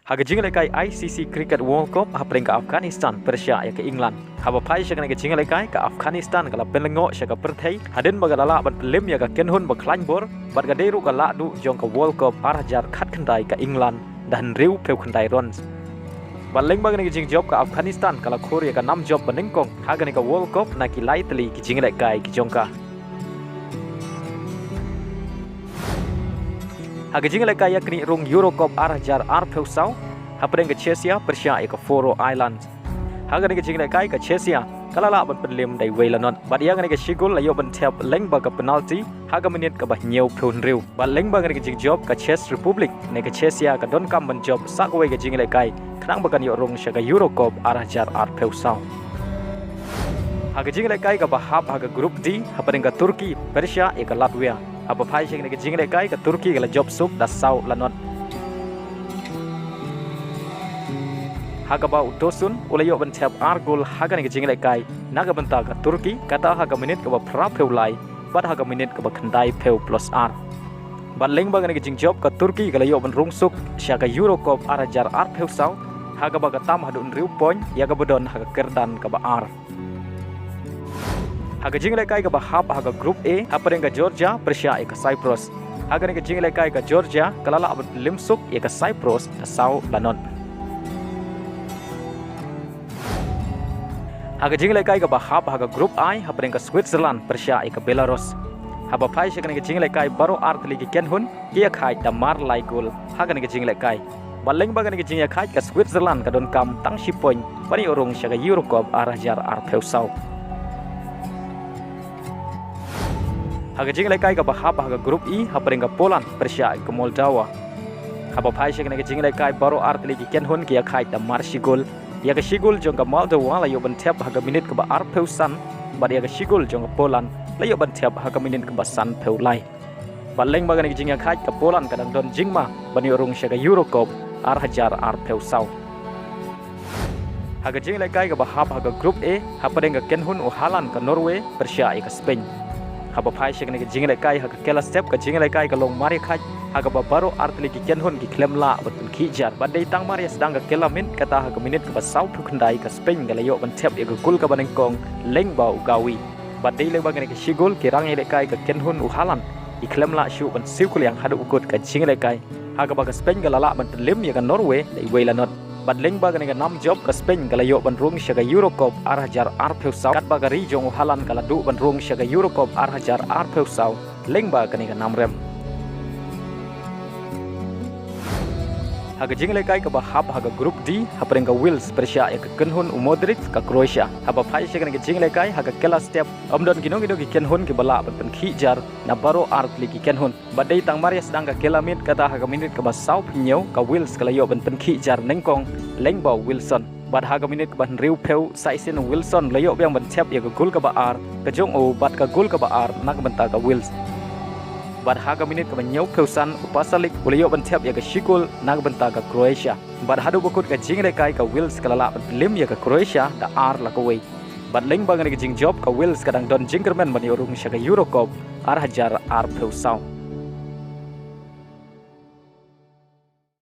Hagajing lekai ICC Cricket World Cup hapring ke Afghanistan Persia ya ke England. Haba pai syakana ke jinga lekai ke Afghanistan kala penlengo syaka perthai hadin bagalala ban pelim ya ke kenhun baklan bor bat gaderu ka ladu jong ke World Cup arhajar khat khandai ke England dan riu peu khandai runs. Baleng bagani ke jing job ke Afghanistan kala Korea ke 6 job benengkong hagani ke World Cup na ki lightly ke jinga lekai ke jongka. Hagajing lekai yakni rung Euro Cup arhajar arpeu sau hapring ke Chesia Persia ke Faroe Islands. Hagani ke jing lekai ke Chesia kalala ban penlim dai weilanot bat yang ke Shigul layo ban tap lengba ke penalti haga menit ke bah nyeu phun riu bat lengba ke jing job ke Czech Republic ne ke Chesia ke don kam ban job sakwe ke jing lekai khnang bakan yo rung syaga Euro Cup arhajar arpeu sau. Hagajing lekai ke bahap haga group D hapring ke Turki Persia ke Latvia. Apa pai syeng ke jing lekai ke Turki ke job sub da sau lanot. Haga ba utosun ulayo ban tap argul haga ke jing lekai naga benta ke Turki kata haga menit ke ba pra peulai bat haga menit ke ba khandai peu plus r. Bat leng ba ke jing job ke Turki ke layo ban rungsuk syaga Euro Cup arhajar r peu sau haga ba tam hadun riu point ya ke bedon haga kerdan ke ba r. Haga jing lekai ke bahap haga group A hapring ke Georgia Persia ke Cyprus. Haga ke jing lekai ke Georgia kalala abad limsuk ke Cyprus da sau lanot. Haga jing lekai ke bahap haga group I hapring ke Switzerland Persia ke Belarus. Haba pai syakane ke jing lekai baro artli ke kenhun ia khai da mar lai gol haga ke jing lekai. Baleng bagan ke jing khai ke Switzerland ka don kam tang si point bani urung syaga Euro Cup arhajar arpeu sau. Haga jing lekai ke bahap haga group E hapring ke Poland Persia ke Moldova. Haba pai syakane ke jing lekai baro artli ke kenhun kia khai da mar sigol ya ke sigol jong ke Moldova layo ban tap haga minit ke ba arpeu san bad ya ke sigol jong ke Poland layo ban tap haga minit ke ba san peu lai. Baleng bagan ke jing khai ke Poland kadang don jingma bani urung syaga Euro Cup arhajar arpeu sau. Haga jing lekai ke bahap haga group A hapring ke kenhun u Halan ke Norway Persia ke Spain. Haba pai syakane ke jing lekai haga kela step ke jing lekai ke long mari khaj haga babaro artli ke kenhun ki klemla betul kijar badai tang mari sedang ke kela min kata haga minit ke basau phukndai ke Spain galayo ban tep ke gul ke banengkong leng bau gawi badai le bagane ke sigol ki rang lekai ke kenhun u Halan ki klemla shu ban sikul yang hadu ukut ke jing lekai haga baga Spain galala ban lim ya ke Norway dai weilanot badleng bagane ke 6 job ke Spain galayo ban rung syaga Euro Cup arhajar arpeu sau kat bagari jong Halan kala du ban rung syaga Euro Cup arhajar arpeu sau leng bagane ke 6 rem. Haga jing lekai ke bahap haga group D hapring ke Wales Persia ke kenhun u Modric ke Croatia. Haba pai syakane ke jing lekai haga kela step amdon kino ki kenhun ki bala ban khijar na baro artli ki kenhun badai tang maria sedang ke kela mit kata haga minit ke basau pnyau ke Wales ke layo ban khijar nengkong lengbau Wilson bad haga minit ke ban riu peu saisin Wilson layo yang ban tap ya ke gol ke ba ar ke jong o bad ke gol ke ba ar nak benta ke Wales bad haga minit ke nyau peusan upasalik ulayo ban tap ya ke Shigul nak benta ke Croatia bad hadu bokut ke jing lekai ke Wales kalala lim ya ke Croatia da ar la kawai bad leng bangan ke jing job ke Wales kadang don jingkerman bani urung syaga Euro Cup arhajar ar peusau.